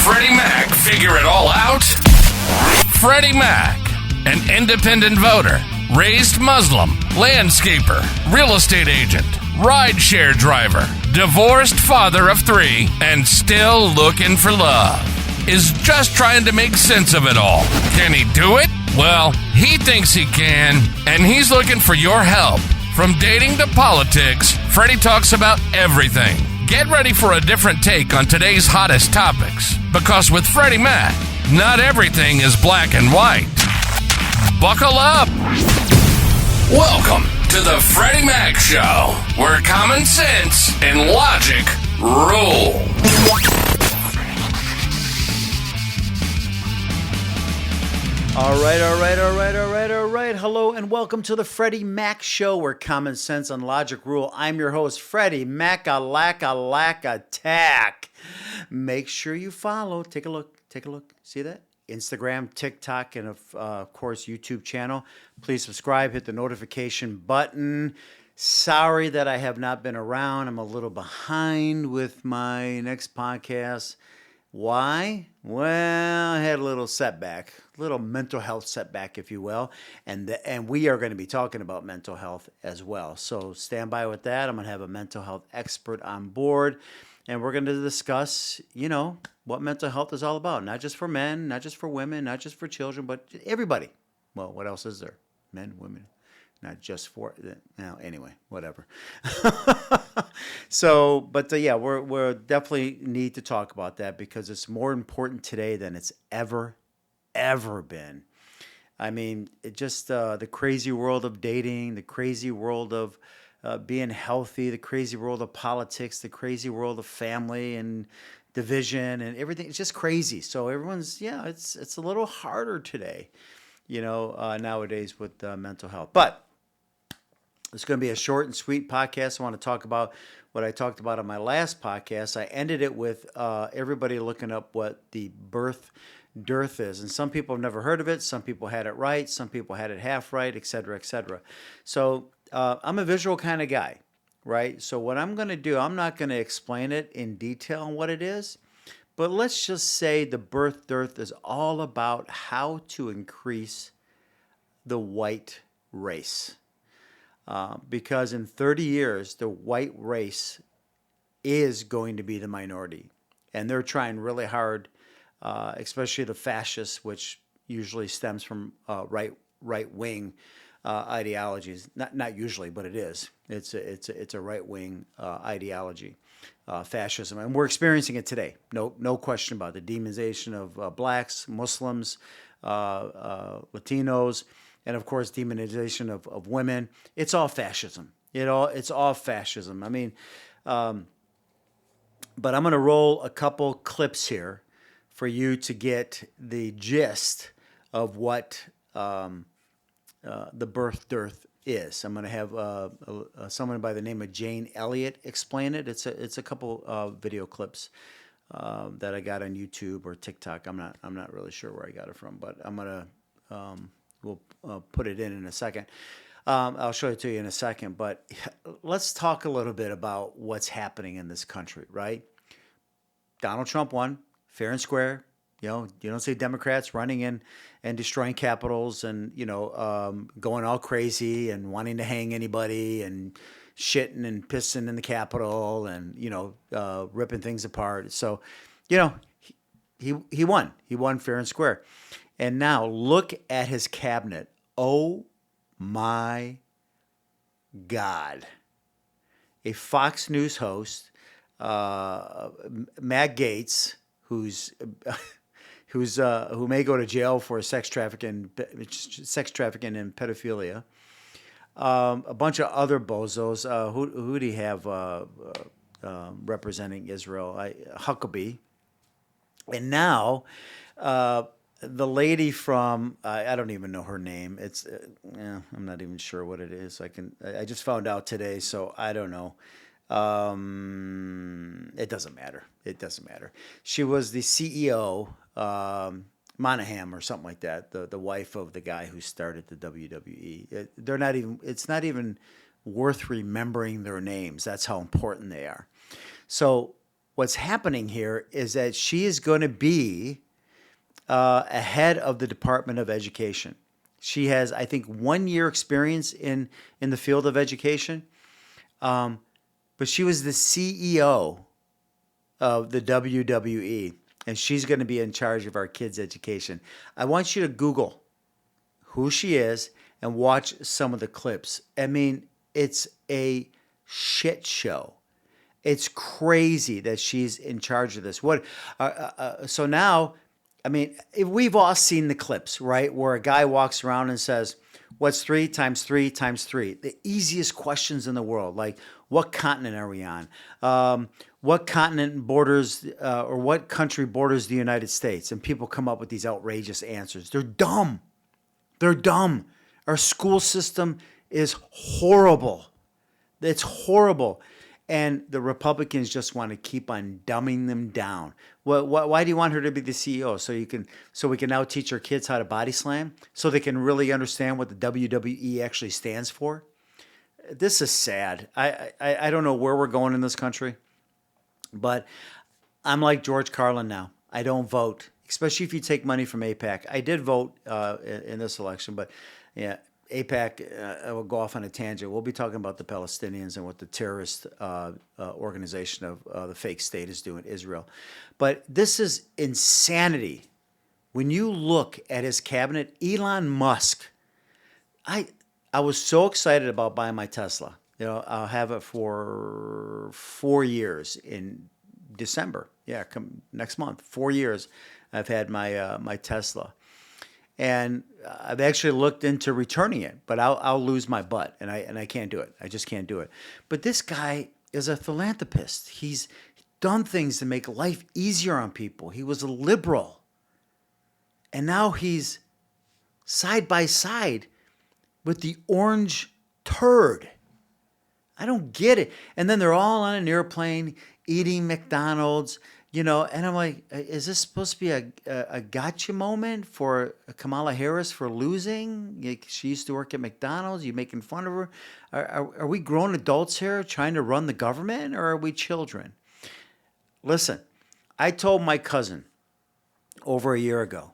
Freddy Mak figure it all out? Freddy Mak, an independent voter, raised Muslim, landscaper, real estate agent, rideshare driver, divorced father of 3, and still looking for love, is just trying to make sense of it all. Can he do it? Well, he thinks he can, and he's looking for your help. From dating to politics, Freddy talks about everything. Get ready for a different take on today's hottest topics, because with Freddy Mak, not everything is black and white. Buckle up! Welcome to the Freddy Mak Show, where common sense and logic rule. All right. Hello and welcome to the Freddy Mak Show, where common sense and logic rule. I'm your host, Freddy Mak Attack. Make sure you follow. Take a look. See that? Instagram, TikTok, and of course, YouTube channel. Please subscribe. Hit the notification button. Sorry that I have not been around. I'm a little behind with my next podcast. Why? Well, I had a little setback, a little mental health setback, if you will, and we are going to be talking about mental health as well. So stand by with that. I'm going to have a mental health expert on board, and we're going to discuss, what mental health is all about. Not just for men, not just for women, not just for children, but everybody. Well, what else is there? Men, women. Not just for, anyway, whatever. So, but we're definitely need to talk about that because it's more important today than it's ever been. I mean, it just the crazy world of dating, the crazy world of being healthy, the crazy world of politics, the crazy world of family and division and everything. It's just crazy. So everyone's, it's a little harder today, nowadays with mental health. But it's going to be a short and sweet podcast. I want to talk about what I talked about on my last podcast. I ended it with everybody looking up what the Dearth is. And some people have never heard of it. Some people had it right. Some people had it half right, et cetera, et cetera. So I'm a visual kind of guy, right? So what I'm going to do, I'm not going to explain it in detail on what it is. But let's just say the Dearth is all about how to increase the white race. Because in 30 years, the white race is going to be the minority. And they're trying really hard, especially the fascists, which usually stems from right-wing ideologies. Not usually, but it is. It's a right-wing ideology, fascism. And we're experiencing it today. No question about it. The demonization of blacks, Muslims, Latinos, and of course, demonization of women. It's all fascism. It's all fascism. I mean, but I'm going to roll a couple clips here for you to get the gist of what the Dearth is. I'm going to have someone by the name of Jane Elliott explain it. It's a couple video clips that I got on YouTube or TikTok. I'm not really sure where I got it from, but I'm going to. We'll put it in a second. I'll show it to you in a second. But let's talk a little bit about what's happening in this country, right? Donald Trump won, fair and square. You don't see Democrats running in and destroying capitals and, going all crazy and wanting to hang anybody and shitting and pissing in the Capitol and, ripping things apart. So, he won. He won fair and square. And now look at his cabinet. Oh my God. A Fox News host, Matt Gaetz, who may go to jail for sex trafficking and pedophilia. A bunch of other bozos. Who do you have representing Israel? Huckabee. And now the lady from I don't even know her name. It's I'm not even sure what it is. I just found out today, so I don't know. It doesn't matter. She was the CEO, Monahan or something like that, the wife of the guy who started the WWE. It's not even worth remembering their names. That's how important they are. So what's happening here is that she is going to be ahead of the Department of Education. She has, I think, 1 year experience in the field of education, but she was the CEO of the WWE, and she's going to be in charge of our kids' education. I want you to Google who she is and watch some of the clips. I mean, it's a shit show. It's crazy that she's in charge of this. So now, I mean, we've all seen the clips, right? Where a guy walks around and says, what's 3 times 3 times 3? The easiest questions in the world, like what continent are we on? What continent borders or what country borders the United States? And people come up with these outrageous answers. They're dumb. They're dumb. Our school system is horrible. It's horrible. And the Republicans just want to keep on dumbing them down. Why do you want her to be the CEO? So we can now teach our kids how to body slam? So they can really understand what the WWE actually stands for? This is sad. I don't know where we're going in this country, but I'm like George Carlin now. I don't vote, especially if you take money from AIPAC. I did vote in this election, but yeah, AIPAC, I will go off on a tangent. We'll be talking about the Palestinians and what the terrorist organization of the fake state is doing, Israel. But this is insanity. When you look at his cabinet, Elon Musk, I was so excited about buying my Tesla. You know, I'll have it for 4 years in December. Yeah, come next month. 4 years I've had my Tesla. And I've actually looked into returning it, but I'll lose my butt, and I can't do it. I just can't do it. But this guy is a philanthropist. He's done things to make life easier on people. He was a liberal, and now he's side by side with the orange turd. I don't get it. And then they're all on an airplane eating McDonald's. You know, and I'm like, is this supposed to be a gotcha moment for Kamala Harris for losing? She used to work at McDonald's. You making fun of her? Are we grown adults here trying to run the government, or are we children? Listen, I told my cousin over a year ago,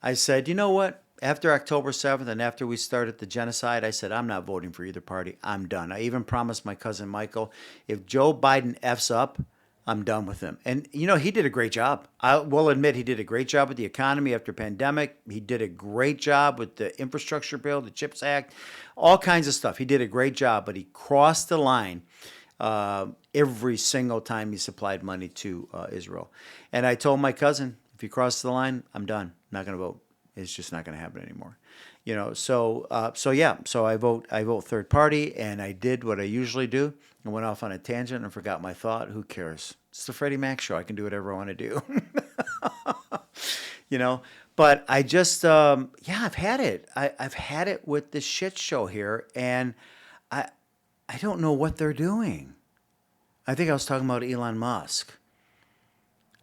I said, you know what? After October 7th and after we started the genocide, I said, I'm not voting for either party. I'm done. I even promised my cousin Michael, if Joe Biden F's up, I'm done with him. And, you know, he did a great job. I will admit he did a great job with the economy after pandemic. He did a great job with the infrastructure bill, the CHIPS Act, all kinds of stuff. He did a great job, but he crossed the line every single time he supplied money to Israel. And I told my cousin, if you cross the line, I'm done. I'm not going to vote. It's just not going to happen anymore. You know, so I vote third party, and I did what I usually do. I went off on a tangent and forgot my thought. Who cares? It's the Freddy Mak Show. I can do whatever I want to do. You know, but I just, I've had it. I've had it with this shit show here, and I don't know what they're doing. I think I was talking about Elon Musk.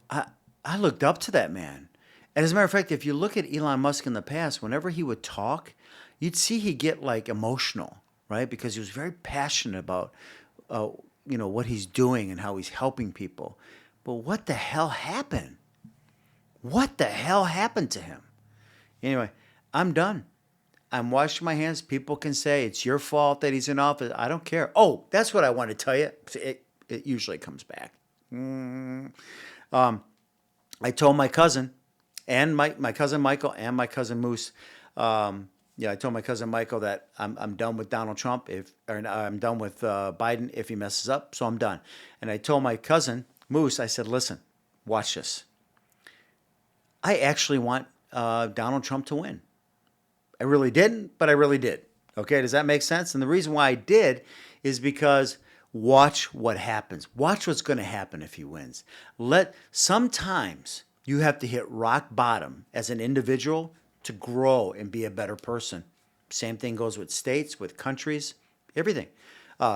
I looked up to that man. And as a matter of fact, if you look at Elon Musk in the past, whenever he would talk, you'd see he'd get like emotional, right? Because he was very passionate about, what he's doing and how he's helping people. But what the hell happened? What the hell happened to him? Anyway, I'm done. I'm washing my hands. People can say it's your fault that he's in office. I don't care. Oh, that's what I want to tell you. It usually comes back. I told my cousin, and my cousin Michael and my cousin Moose, I told my cousin Michael that I'm done with Donald Trump I'm done with Biden if he messes up, so I'm done. And I told my cousin Moose, I said, listen, watch this. I actually want Donald Trump to win. I really didn't, but I really did. Okay, does that make sense? And the reason why I did is because watch what happens. Watch what's going to happen if he wins. Sometimes you have to hit rock bottom as an individual to grow and be a better person. Same thing goes with states, with countries, everything.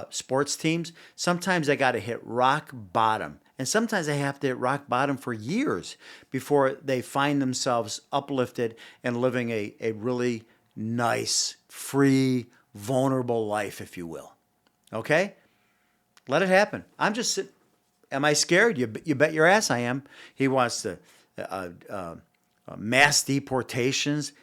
Sports teams, sometimes they got to hit rock bottom. And sometimes they have to hit rock bottom for years before they find themselves uplifted and living a really nice, free, vulnerable life, if you will. Okay? Let it happen. I'm just sitting. Am I scared? You bet your ass I am. He wants to mass deportations.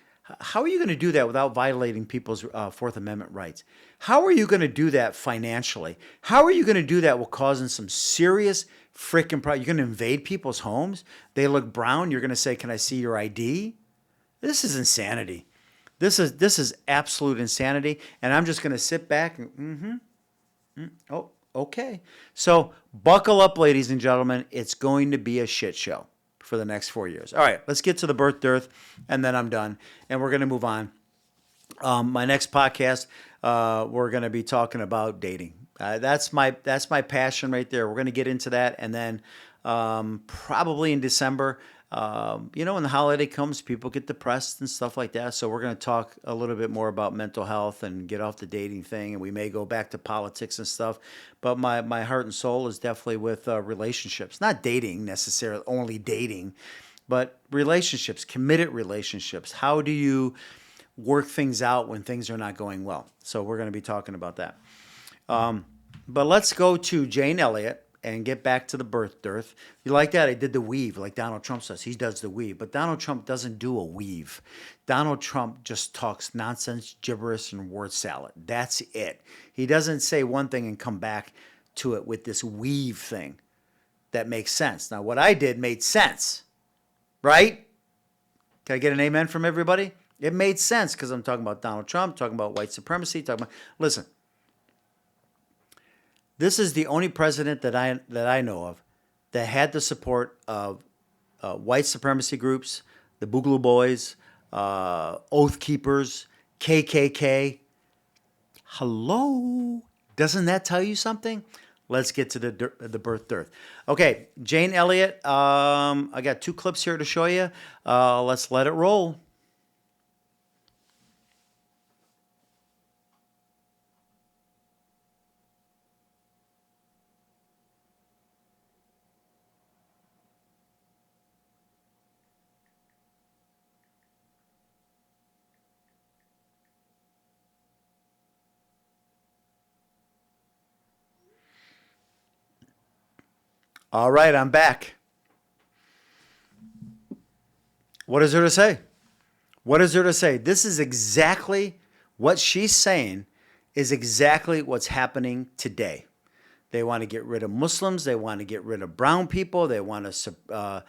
How are you going to do that without violating people's Fourth Amendment rights? How are you going to do that financially? How are you going to do that while causing some serious freaking problems? You're going to invade people's homes. They look brown. You're going to say, "Can I see your ID?" This is insanity. This is absolute insanity. And I'm just going to sit back and oh, okay. So buckle up, ladies and gentlemen. It's going to be a shit show for the next 4 years. All right, let's get to the birth, dearth, and then I'm done. And we're going to move on. My next podcast, we're going to be talking about dating. That's my passion right there. We're going to get into that, and then probably in December, when the holiday comes, people get depressed and stuff like that. So we're going to talk a little bit more about mental health and get off the dating thing, and we may go back to politics and stuff. But my heart and soul is definitely with relationships, not dating necessarily, only dating, but relationships, committed relationships. How do you work things out when things are not going well? So we're going to be talking about that. But let's go to Jane Elliott and get back to the birth, dearth. You like that? I did the weave like Donald Trump says. He does the weave. But Donald Trump doesn't do a weave. Donald Trump just talks nonsense, gibberish, and word salad. That's it. He doesn't say one thing and come back to it with this weave thing that makes sense. Now, what I did made sense, right? Can I get an amen from everybody? It made sense because I'm talking about Donald Trump, talking about white supremacy, listen. This is the only president that I know of that had the support of white supremacy groups, the Boogaloo Boys, Oath Keepers, KKK. Hello? Doesn't that tell you something? Let's get to the birth, dearth. Okay, Jane Elliott. I got 2 clips here to show you. Let's let it roll. All right, I'm back. What is there to say? What is there to say? This is exactly what she's saying is exactly what's happening today. They want to get rid of Muslims. They want to get rid of brown people. They want to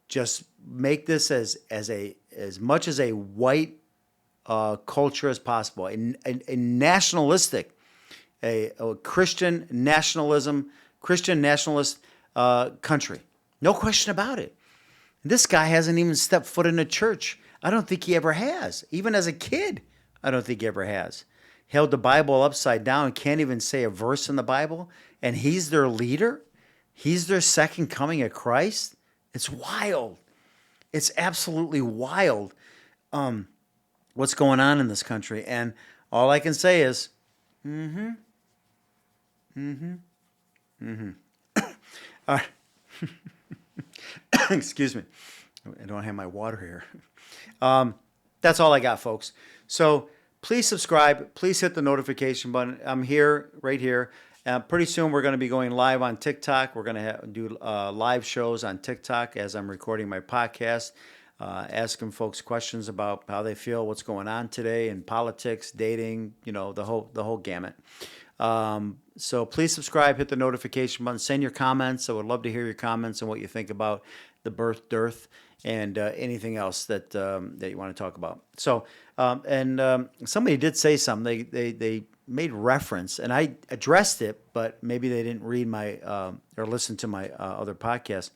just make this as much as a white culture as possible, a nationalistic, a Christian nationalist country. No question about it. This guy hasn't even stepped foot in a church. I don't think he ever has. Even as a kid, I don't think he ever has. Held the Bible upside down, can't even say a verse in the Bible, and he's their leader? He's their second coming of Christ? It's wild. It's absolutely wild what's going on in this country. And all I can say is, excuse me. I don't have my water here. That's all I got, folks. So please subscribe. Please hit the notification button. I'm here, right here. Pretty soon we're going to be going live on TikTok. We're going to do live shows on TikTok as I'm recording my podcast, asking folks questions about how they feel, what's going on today in politics, dating, the whole gamut. So please subscribe, hit the notification button, send your comments. I would love to hear your comments and what you think about the birth, dearth, and anything else that you want to talk about. So, somebody did say something. They made reference, and I addressed it, but maybe they didn't read my or listen to my other podcast.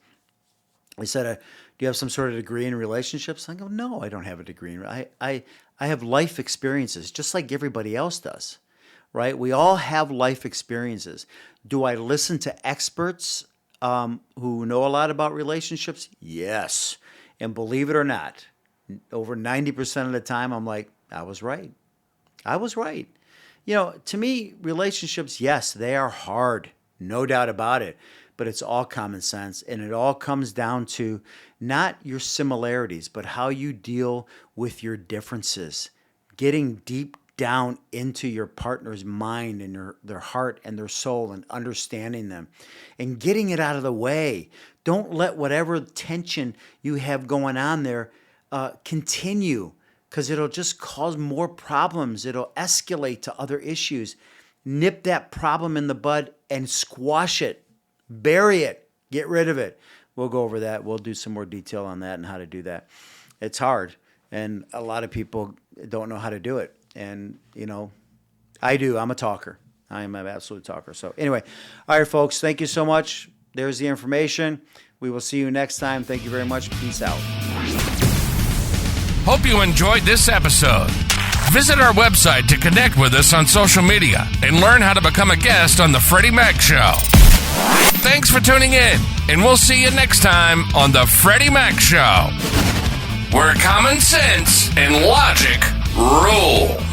They said, "Do you have some sort of degree in relationships?" I go, "No, I don't have a degree. I have life experiences, just like everybody else does." Right? We all have life experiences. Do I listen to experts who know a lot about relationships? Yes. And believe it or not, over 90% of the time, I'm like, I was right. I was right. To me, relationships, yes, they are hard. No doubt about it. But it's all common sense. And it all comes down to not your similarities, but how you deal with your differences. Getting deep down into your partner's mind and their heart and their soul and understanding them and getting it out of the way. Don't let whatever tension you have going on there continue, because it'll just cause more problems. It'll escalate to other issues. Nip that problem in the bud and squash it. Bury it. Get rid of it. We'll go over that. We'll do some more detail on that and how to do that. It's hard, and a lot of people don't know how to do it. And, I do. I'm a talker. I am an absolute talker. So anyway, all right, folks, thank you so much. There's the information. We will see you next time. Thank you very much. Peace out. Hope you enjoyed this episode. Visit our website to connect with us on social media and learn how to become a guest on The Freddy Mak Show. Thanks for tuning in, and we'll see you next time on The Freddy Mak Show, where common sense and logic rule.